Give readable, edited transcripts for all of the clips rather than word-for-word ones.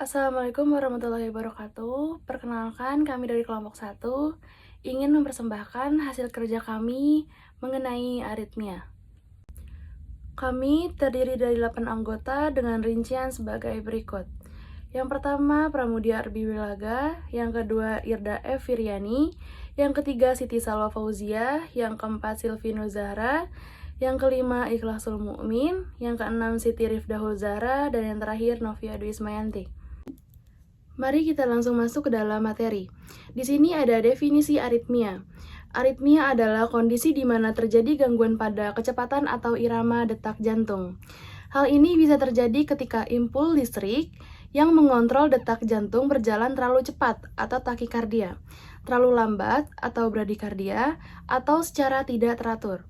Assalamualaikum warahmatullahi wabarakatuh. Perkenalkan, kami dari kelompok 1 ingin mempersembahkan hasil kerja kami mengenai aritmia. Kami terdiri dari 8 anggota dengan rincian sebagai berikut. Yang pertama, Pramudia Arbi Wilaga. Yang kedua, Irda F. Firyani. Yang ketiga, Siti Salwa Fauzia. Yang keempat, Silvino Zahra. Yang kelima, Ikhlasul Mukmin. Yang keenam, Siti Rifdahul Zahra. Dan yang terakhir, Novia Dwi Ismayanti. Mari kita langsung masuk ke dalam materi. Di sini ada definisi aritmia. Aritmia adalah kondisi di mana terjadi gangguan pada kecepatan atau irama detak jantung. Hal ini bisa terjadi ketika impul listrik yang mengontrol detak jantung berjalan terlalu cepat atau takikardia, terlalu lambat atau bradikardia, atau secara tidak teratur.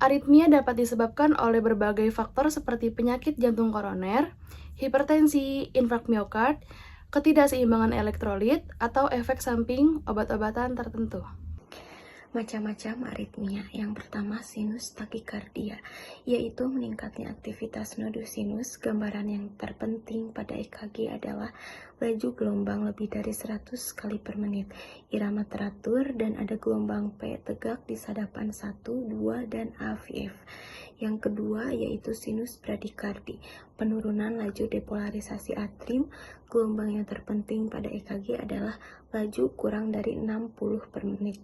Aritmia dapat disebabkan oleh berbagai faktor seperti penyakit jantung koroner, hipertensi, infark miokard, ketidakseimbangan elektrolit, atau efek samping obat-obatan tertentu. Macam-macam aritmia. Yang pertama, sinus takikardia, yaitu meningkatnya aktivitas nodus sinus. Gambaran yang terpenting pada EKG adalah laju gelombang lebih dari 100 kali per menit, irama teratur, dan ada gelombang P tegak di sadapan 1, 2, dan AVF. Yang kedua yaitu sinus bradikardi, penurunan laju depolarisasi atrium. Gelombang yang terpenting pada EKG adalah laju kurang dari 60 per menit.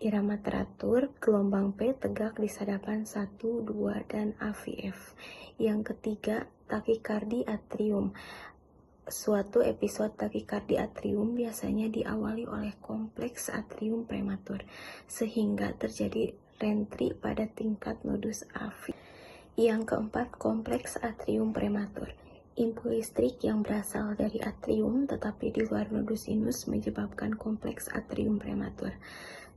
Irama teratur, gelombang P tegak di sadapan 1, 2, dan AVF. Yang ketiga, takikardi atrium. Suatu episode takikardi atrium biasanya diawali oleh kompleks atrium prematur, sehingga terjadi rentri pada tingkat nodus AV. Yang keempat, kompleks atrium prematur. Impul listrik yang berasal dari atrium tetapi di luar nodus sinus menyebabkan kompleks atrium prematur.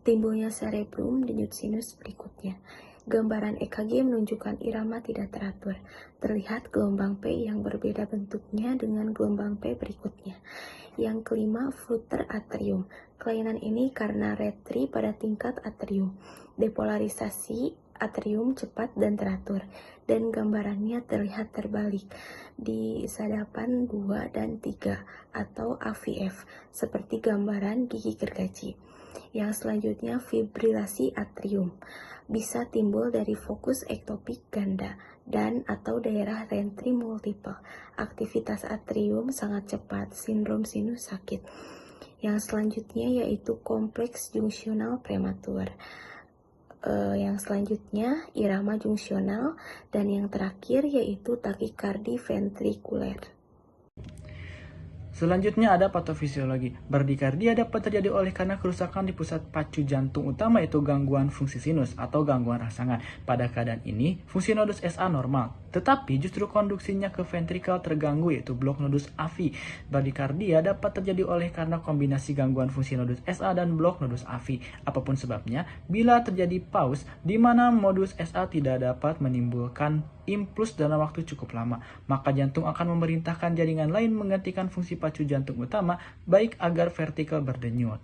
Timbulnya cerebrum denyut sinus berikutnya. Gambaran EKG menunjukkan irama tidak teratur. Terlihat gelombang P yang berbeda bentuknya dengan gelombang P berikutnya. Yang kelima, flutter atrium. Kelainan ini karena retri pada tingkat atrium. Depolarisasi atrium cepat dan teratur, dan gambarannya terlihat terbalik di sadapan 2 dan 3 atau AVF, seperti gambaran gigi gergaji. Yang selanjutnya, fibrilasi atrium bisa timbul dari fokus ektopik ganda dan atau daerah rentri multiple. Aktivitas atrium sangat cepat, sindrom sinus sakit. Yang selanjutnya yaitu kompleks jungsional prematur. Yang selanjutnya irama jungsional, dan yang terakhir yaitu takikardi ventrikuler. Selanjutnya ada patofisiologi. Bradikardia dapat terjadi oleh karena kerusakan di pusat pacu jantung utama, yaitu gangguan fungsi sinus atau gangguan rangsangan. Pada keadaan ini, fungsi nodus SA normal, tetapi justru konduksinya ke ventrikel terganggu, yaitu blok nodus AV. Bradikardia dapat terjadi oleh karena kombinasi gangguan fungsi nodus SA dan blok nodus AV. Apapun sebabnya, bila terjadi pause di mana modus SA tidak dapat menimbulkan impuls dalam waktu cukup lama, maka jantung akan memerintahkan jaringan lain menggantikan fungsi pacu jantung utama, baik agar vertikal berdenyut.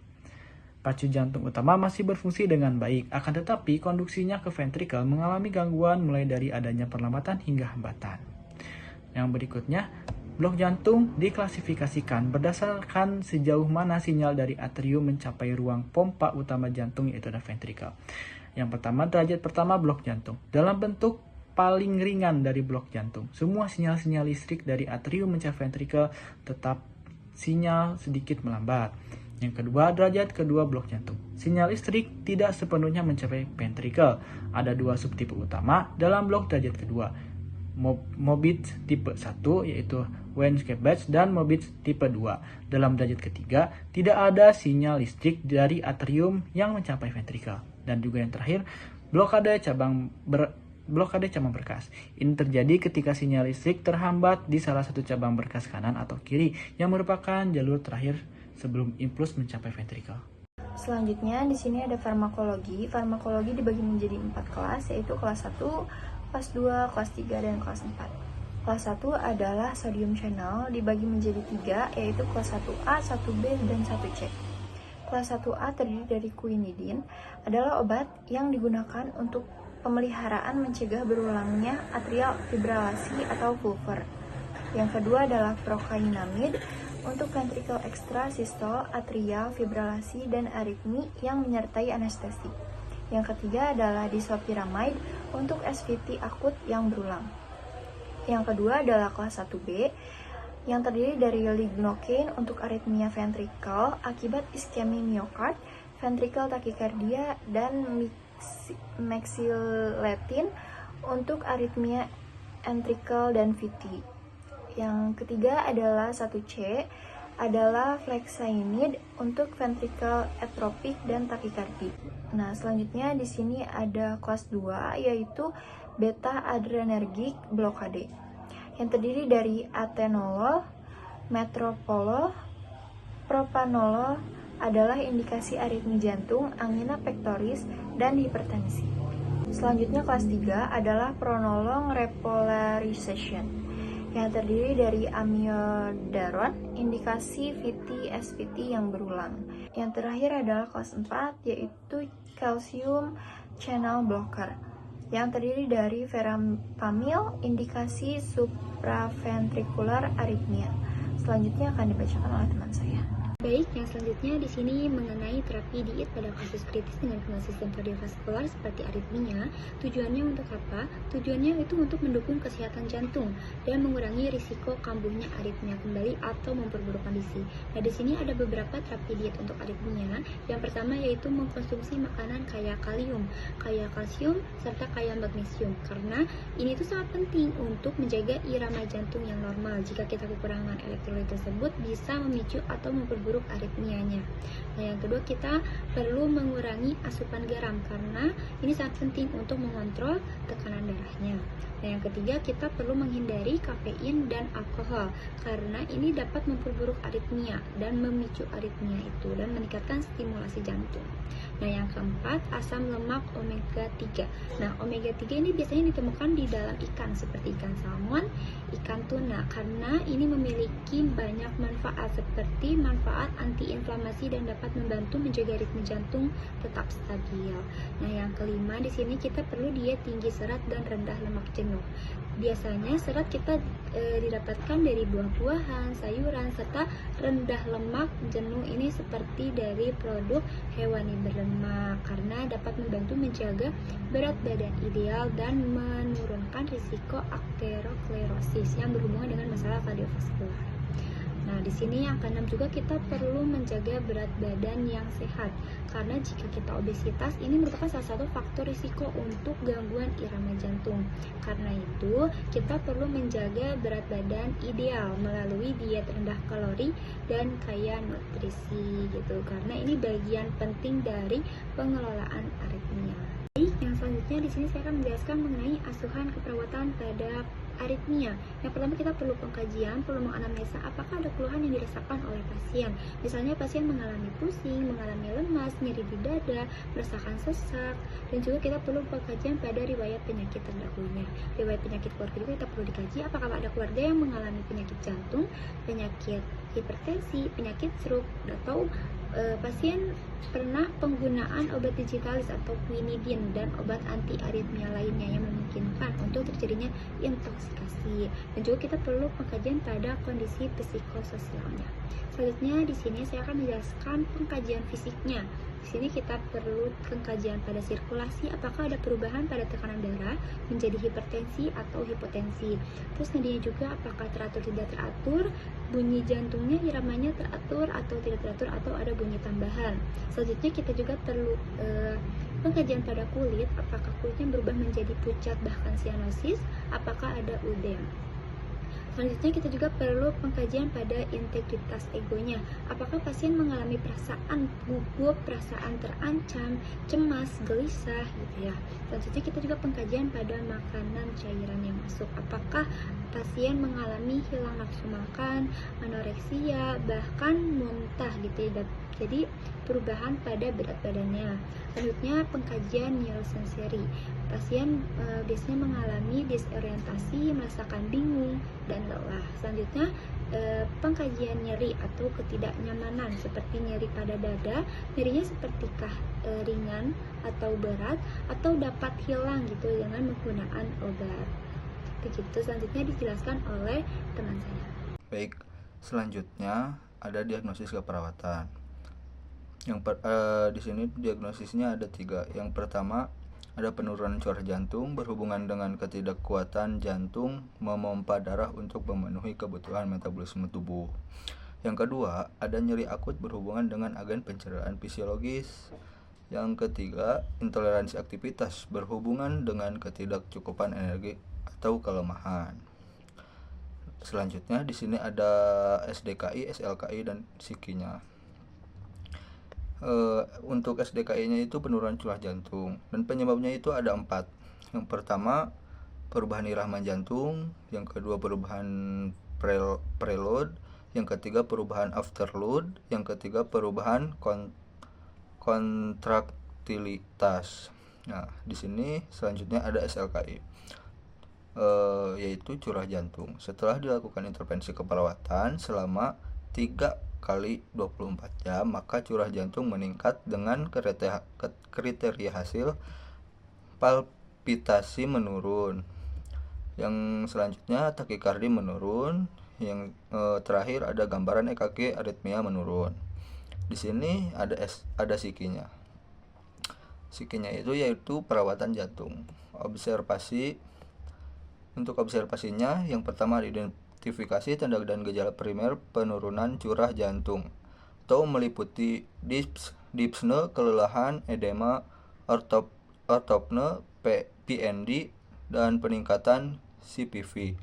Pacu jantung utama masih berfungsi dengan baik, akan tetapi konduksinya ke ventrikel mengalami gangguan mulai dari adanya perlambatan hingga hambatan. Yang berikutnya, blok jantung diklasifikasikan berdasarkan sejauh mana sinyal dari atrium mencapai ruang pompa utama jantung, yaitu ada ventrikel. Yang pertama, derajat pertama blok jantung dalam bentuk paling ringan dari blok jantung. Semua sinyal-sinyal listrik dari atrium mencapai ventrikel, tetap sinyal sedikit melambat. Yang kedua, derajat kedua blok jantung. Sinyal listrik tidak sepenuhnya mencapai ventrikel. Ada dua subtipe utama dalam blok derajat kedua. Mobit tipe 1 yaitu Wenskebach dan Mobit tipe 2. Dalam derajat ketiga, tidak ada sinyal listrik dari atrium yang mencapai ventrikel. Dan juga yang terakhir, blokade cabang berkas. Ini terjadi ketika sinyal listrik terhambat di salah satu cabang berkas kanan atau kiri, yang merupakan jalur terakhir sebelum impuls mencapai ventrikel. Selanjutnya di sini ada farmakologi. Farmakologi dibagi menjadi 4 kelas, yaitu kelas 1, kelas 2, kelas 3, dan kelas 4. Kelas 1 adalah sodium channel, dibagi menjadi 3, yaitu kelas 1A, 1B, dan 1C. Kelas 1A terdiri dari quinidin, adalah obat yang digunakan untuk pemeliharaan mencegah berulangnya atrial fibrillasi atau pulver. Yang kedua adalah prokainamid untuk ventricle extra, sistole, atrial, fibrilasi, dan aritmi yang menyertai anestesi. Yang ketiga adalah disopiramide untuk SVT akut yang berulang. Yang kedua adalah kelas 1B yang terdiri dari lignocaine untuk aritmia ventrikel akibat iskemi miokard, ventricle tachycardia, dan mexiletin untuk aritmia ventricle dan VT. Yang ketiga adalah 1C adalah flexainide untuk ventricle atropik dan takikardi. Nah, selanjutnya di sini ada kelas 2 yaitu beta adrenergic blockade yang terdiri dari atenolol, metoprolol, propanolol adalah indikasi aritmi jantung, angina pectoris, dan hipertensi. Selanjutnya kelas 3 adalah pronolong repolarization yang terdiri dari amiodaron, indikasi VT, SVT yang berulang. Yang terakhir adalah kelas 4 yaitu calcium channel blocker yang terdiri dari verapamil, indikasi supraventricular arrhythmia. Selanjutnya akan dibacakan oleh teman saya. Baik, yang selanjutnya di sini mengenai terapi diet pada kasus kritis dengan gangguan sistem kardiovaskular seperti aritmia. Tujuannya untuk apa? Tujuannya itu untuk mendukung kesehatan jantung dan mengurangi risiko kambuhnya aritmia kembali atau memperburuk kondisi. Nah, di sini ada beberapa terapi diet untuk aritmia. Yang pertama yaitu mengkonsumsi makanan kaya kalium, kaya kalsium, serta kaya magnesium. Karena ini tuh sangat penting untuk menjaga irama jantung yang normal. Jika kita kekurangan elektrolit tersebut bisa memicu atau memperburuk aritmianya. Nah, yang kedua kita perlu mengurangi asupan garam karena ini sangat penting untuk mengontrol tekanan darahnya. Nah, yang ketiga kita perlu menghindari kafein dan alkohol karena ini dapat memperburuk aritmia dan memicu aritmia itu dan meningkatkan stimulasi jantung. Nah, yang keempat asam lemak omega 3. Nah, omega 3 ini biasanya ditemukan di dalam ikan seperti ikan salmon, ikan tuna karena ini memiliki banyak manfaat seperti manfaat antiinflamasi dan dapat membantu menjaga ritme jantung tetap stabil. Nah, yang kelima di sini kita perlu diet tinggi serat dan rendah lemak jenuh. Biasanya serat kita didapatkan dari buah-buahan, sayuran, serta rendah lemak jenuh ini seperti dari produk hewani berlemak karena dapat membantu menjaga berat badan ideal dan menurunkan risiko aterosklerosis yang berhubungan dengan masalah kardiovaskular. Nah, di sini yang keenam juga kita perlu menjaga berat badan yang sehat karena jika kita obesitas ini merupakan salah satu faktor risiko untuk gangguan irama jantung. Karena itu, kita perlu menjaga berat badan ideal melalui diet rendah kalori dan kaya nutrisi gitu. Karena ini bagian penting dari pengelolaan aritmia. Baik, yang selanjutnya di sini saya akan menjelaskan mengenai asuhan keperawatan pada aritmia. Yang pertama kita perlu pengkajian, perlu menganamnesa apakah ada keluhan yang dirasakan oleh pasien. Misalnya pasien mengalami pusing, mengalami lemas, nyeri di dada, merasakan sesak, dan juga kita perlu pengkajian pada riwayat penyakit terdahulunya. Riwayat penyakit keluarga juga kita perlu dikaji apakah ada keluarga yang mengalami penyakit jantung, penyakit hipertensi, penyakit stroke, atau pasien pernah penggunaan obat digitalis atau quinidin dan obat anti aritmia lainnya yang memungkinkan untuk terjadinya intoksikasi. Dan juga kita perlu pengkajian pada kondisi psikososialnya. Selanjutnya di sini saya akan menjelaskan pengkajian fisiknya. Di sini kita perlu pengkajian pada sirkulasi, apakah ada perubahan pada tekanan darah menjadi hipertensi atau hipotensi. Terus nadinya juga apakah teratur tidak teratur, bunyi jantungnya iramanya teratur atau tidak teratur atau ada bunyi tambahan. Selanjutnya kita juga perlu pengkajian pada kulit, apakah kulitnya berubah menjadi pucat bahkan sianosis, apakah ada udem. Selanjutnya kita juga perlu pengkajian pada integritas egonya. Apakah pasien mengalami perasaan gugup, perasaan terancam, cemas, gelisah gitu ya. Selanjutnya kita juga pengkajian pada makanan cairan yang masuk. Apakah pasien mengalami hilang nafsu makan, anoreksia, bahkan muntah gitu ya. Jadi perubahan pada berat badannya. Selanjutnya pengkajian neurosensori. Pasien biasanya mengalami disorientasi, merasakan bingung dan lelah. Selanjutnya pengkajian nyeri atau ketidaknyamanan seperti nyeri pada dada, nyerinya sepertikah ringan atau berat atau dapat hilang gitu dengan menggunakan obat. Begitu, selanjutnya dijelaskan oleh teman saya. Baik, selanjutnya ada diagnosis keperawatan. Di sini diagnosisnya ada 3. Yang pertama, ada penurunan curah jantung berhubungan dengan ketidakkuatan jantung memompa darah untuk memenuhi kebutuhan metabolisme tubuh. Yang kedua, ada nyeri akut berhubungan dengan agen pencernaan fisiologis. Yang ketiga, intoleransi aktivitas berhubungan dengan ketidakcukupan energi atau kelemahan. Selanjutnya di sini ada SDKI, SLKI, dan psikinya. Untuk SDKI-nya itu penurunan curah jantung, dan penyebabnya itu ada 4. Yang pertama, perubahan irama jantung. Yang kedua, perubahan preload. Yang ketiga, perubahan afterload. Yang ketiga, perubahan kontraktilitas. Nah, di sini selanjutnya ada SLKI, yaitu curah jantung. Setelah dilakukan intervensi keperawatan selama 3 kali 24 jam, maka curah jantung meningkat dengan kriteria hasil palpitasi menurun. Yang selanjutnya takikardi menurun. Yang terakhir ada gambaran EKG aritmia menurun. Di sini ada psikinya. Psikinya itu yaitu perawatan jantung. Untuk observasinya, yang pertama identifikasi tanda dan gejala primer penurunan curah jantung atau meliputi dyspne, kelelahan, edema, ortopne, PND, dan peningkatan CPV.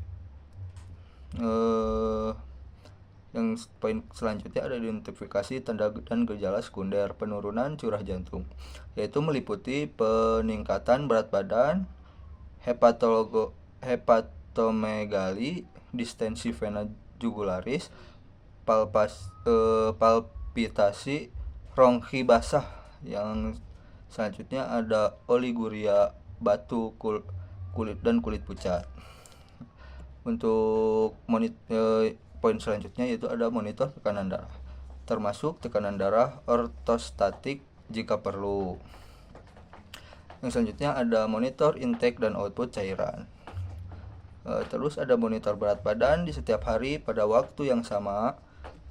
Yang poin selanjutnya ada identifikasi tanda dan gejala sekunder penurunan curah jantung, yaitu meliputi peningkatan berat badan, hepatomegali, distensi vena jugularis, palpitasi, bronki basah. Yang selanjutnya ada oliguria, batu kulit dan kulit pucat. Untuk poin selanjutnya yaitu ada monitor tekanan darah, termasuk tekanan darah ortostatik jika perlu. Yang selanjutnya ada monitor intake dan output cairan. Terus ada monitor berat badan di setiap hari pada waktu yang sama.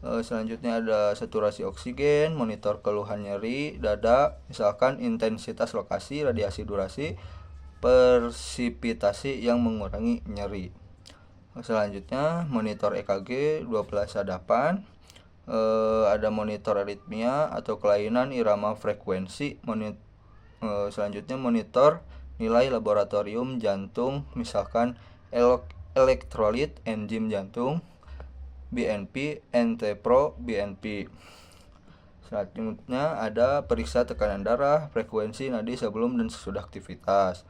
Selanjutnya ada saturasi oksigen, monitor keluhan nyeri dada, misalkan intensitas lokasi, radiasi durasi, persipitasi yang mengurangi nyeri. Selanjutnya monitor EKG 12 sadapan. Ada monitor aritmia atau kelainan irama frekuensi. Selanjutnya monitor nilai laboratorium jantung, misalkan elektrolit, enzim jantung, BNP, NT-Pro, BNP. Selanjutnya ada periksa tekanan darah, frekuensi nadi sebelum dan sesudah aktivitas.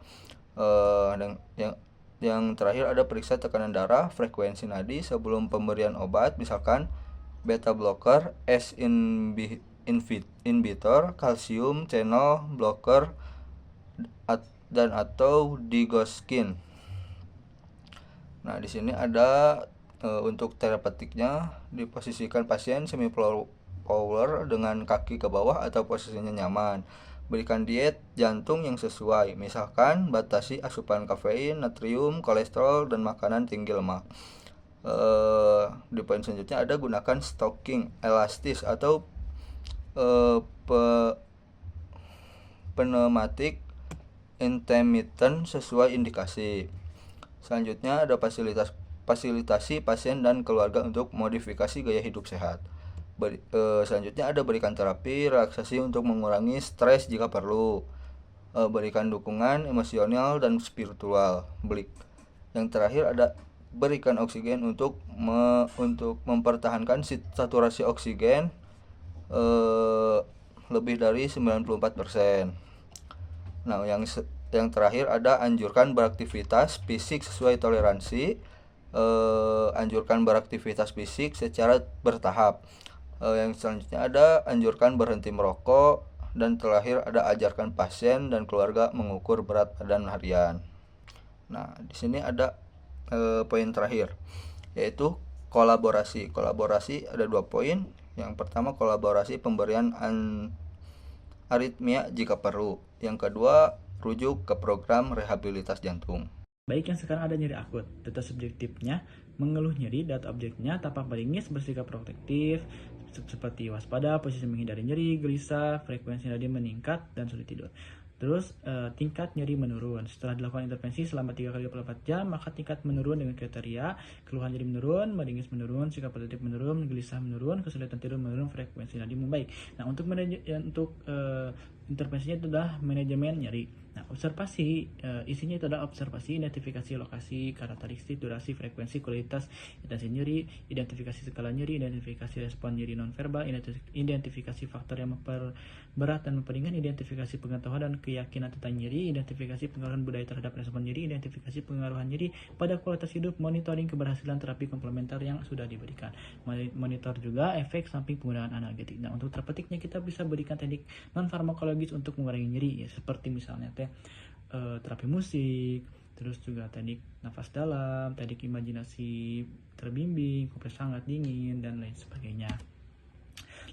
Dan yang terakhir ada periksa tekanan darah, frekuensi nadi sebelum pemberian obat, misalkan beta blocker, S inhibitor, kalsium channel blocker, dan atau digoskin. Nah, di sini ada untuk terapeutiknya, diposisikan pasien semi power dengan kaki ke bawah atau posisinya nyaman. Berikan diet jantung yang sesuai, misalkan batasi asupan kafein, natrium, kolesterol, dan makanan tinggi lemak. Di poin selanjutnya ada gunakan stocking elastis atau pneumatik intermittent sesuai indikasi. Selanjutnya ada fasilitasi pasien dan keluarga untuk modifikasi gaya hidup sehat. Selanjutnya ada berikan terapi relaksasi untuk mengurangi stres jika perlu. Berikan dukungan emosional dan spiritual. Yang terakhir ada berikan oksigen untuk mempertahankan saturasi oksigen lebih dari 94%. Nah, yang terakhir ada anjurkan beraktivitas fisik sesuai toleransi. Anjurkan beraktivitas fisik secara bertahap. Yang selanjutnya ada anjurkan berhenti merokok, dan terakhir ada ajarkan pasien dan keluarga mengukur berat badan harian. Nah, di sini ada poin terakhir, yaitu kolaborasi. Kolaborasi ada 2 poin. Yang pertama, kolaborasi pemberian aritmia jika perlu. Yang kedua, rujuk ke program rehabilitas jantung. Baik yang sekarang ada nyeri akut, data subjektifnya mengeluh nyeri, data objeknya tampak beringis, bersikap protektif, seperti waspada, posisi menghindari nyeri, gelisah, frekuensi nadi meningkat, dan sulit tidur. Terus tingkat nyeri menurun. Setelah dilakukan intervensi selama 3 kali 24 jam, maka tingkat menurun dengan kriteria keluhan nyeri menurun, meringis menurun, sikap protektif menurun, gelisah menurun, kesulitan tidur menurun, frekuensi nadi membaik. Nah, untuk intervensinya itu adalah manajemen nyeri. Nah, observasi isinya itu adalah observasi, identifikasi lokasi, karakteristik, durasi, frekuensi, kualitas, intensi nyeri, identifikasi skala nyeri, identifikasi respon nyeri nonverbal, identifikasi faktor yang memperberat dan memperingan, identifikasi pengetahuan dan keyakinan tentang nyeri, identifikasi pengaruhan budaya terhadap respon nyeri, identifikasi pengaruhan nyeri pada kualitas hidup, monitoring keberhasilan terapi komplementer yang sudah diberikan. Monitor juga efek samping penggunaan analgetik. Nah, untuk terpetiknya kita bisa berikan teknik non farmakologis untuk mengurangi nyeri, ya, seperti misalnya terapi musik, terus juga teknik nafas dalam, teknik imajinasi terbimbing, kompres hangat dingin, dan lain sebagainya.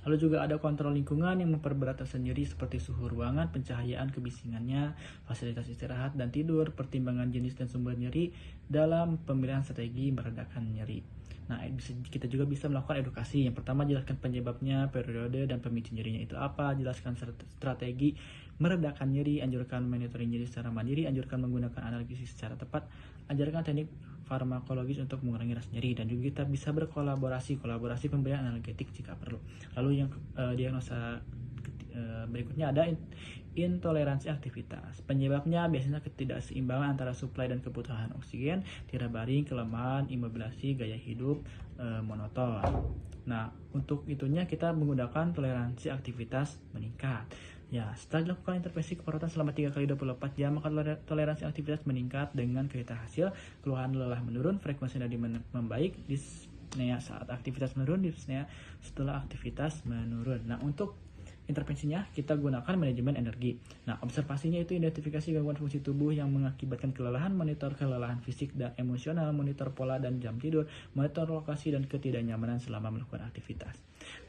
Lalu juga ada kontrol lingkungan yang memperberat rasa nyeri seperti suhu ruangan, pencahayaan, kebisingannya, fasilitas istirahat dan tidur, pertimbangan jenis dan sumber nyeri dalam pemilihan strategi meredakan nyeri. Nah, kita juga bisa melakukan edukasi. Yang pertama, jelaskan penyebabnya, periode, dan pemicu nyerinya itu apa. Jelaskan strategi meredakan nyeri, anjurkan monitoring nyeri secara mandiri, anjurkan menggunakan analgesia secara tepat, ajarkan teknik farmakologis untuk mengurangi rasa nyeri, dan juga kita bisa kolaborasi pemberian analgetik jika perlu. Lalu yang diagnosa berikutnya ada intoleransi aktivitas. Penyebabnya biasanya ketidakseimbangan antara suplai dan kebutuhan oksigen, tiara baring, kelemahan, imobilisasi, gaya hidup monoton. Nah, untuk itunya kita menggunakan toleransi aktivitas meningkat. Ya, setelah dilakukan intervensi keperawatan selama 3 kali 24 jam, maka toleransi aktivitas meningkat dengan kereta hasil, keluhan lelah menurun, frekuensi nadi membaik, dyspnea saat aktivitas menurun, dyspnea setelah aktivitas menurun. Nah, untuk intervensinya kita gunakan manajemen energi. Nah, observasinya itu identifikasi gangguan fungsi tubuh yang mengakibatkan kelelahan, monitor kelelahan fisik dan emosional, monitor pola dan jam tidur, monitor lokasi dan ketidaknyamanan selama melakukan aktivitas.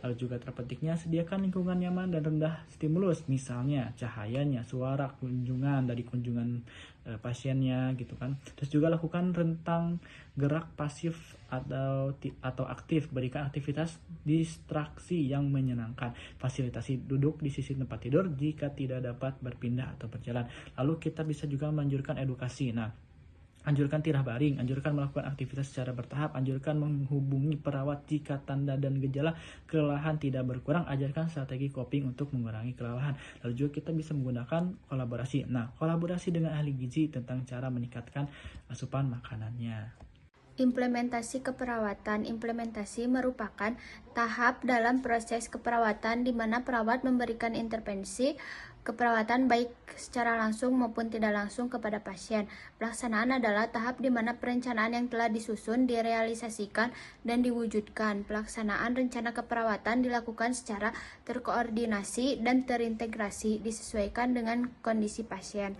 Lalu juga terpentingnya sediakan lingkungan nyaman dan rendah stimulus, misalnya cahayanya, suara, kunjungan dari kunjungan pasiennya gitu kan. Terus juga lakukan rentang gerak pasif atau aktif, berikan aktivitas distraksi yang menyenangkan, fasilitasi duduk di sisi tempat tidur jika tidak dapat berpindah atau berjalan. Lalu kita bisa juga menganjurkan edukasi. Nah, anjurkan tirah baring, anjurkan melakukan aktivitas secara bertahap, anjurkan menghubungi perawat jika tanda dan gejala kelelahan tidak berkurang, ajarkan strategi coping untuk mengurangi kelelahan. Lalu juga kita bisa menggunakan kolaborasi. Nah, kolaborasi dengan ahli gizi tentang cara meningkatkan asupan makanannya. Implementasi keperawatan. Implementasi merupakan tahap dalam proses keperawatan di mana perawat memberikan intervensi keperawatan baik secara langsung maupun tidak langsung kepada pasien. Pelaksanaan adalah tahap di mana perencanaan yang telah disusun direalisasikan dan diwujudkan. Pelaksanaan rencana keperawatan dilakukan secara terkoordinasi dan terintegrasi disesuaikan dengan kondisi pasien.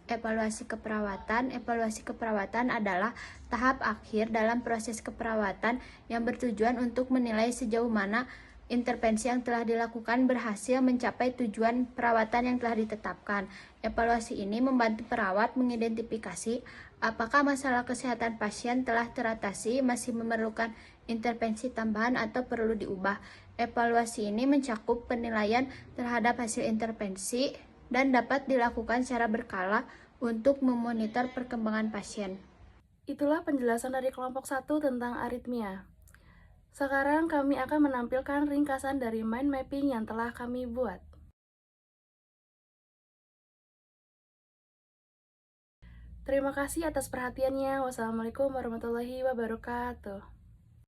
Evaluasi keperawatan adalah tahap akhir dalam proses keperawatan yang bertujuan untuk menilai sejauh mana intervensi yang telah dilakukan berhasil mencapai tujuan perawatan yang telah ditetapkan. Evaluasi ini membantu perawat mengidentifikasi apakah masalah kesehatan pasien telah teratasi, masih memerlukan intervensi tambahan atau perlu diubah. Evaluasi ini mencakup penilaian terhadap hasil intervensi dan dapat dilakukan secara berkala untuk memonitor perkembangan pasien. Itulah penjelasan dari kelompok 1 tentang aritmia. Sekarang kami akan menampilkan ringkasan dari mind mapping yang telah kami buat. Terima kasih atas perhatiannya. Wassalamualaikum warahmatullahi wabarakatuh.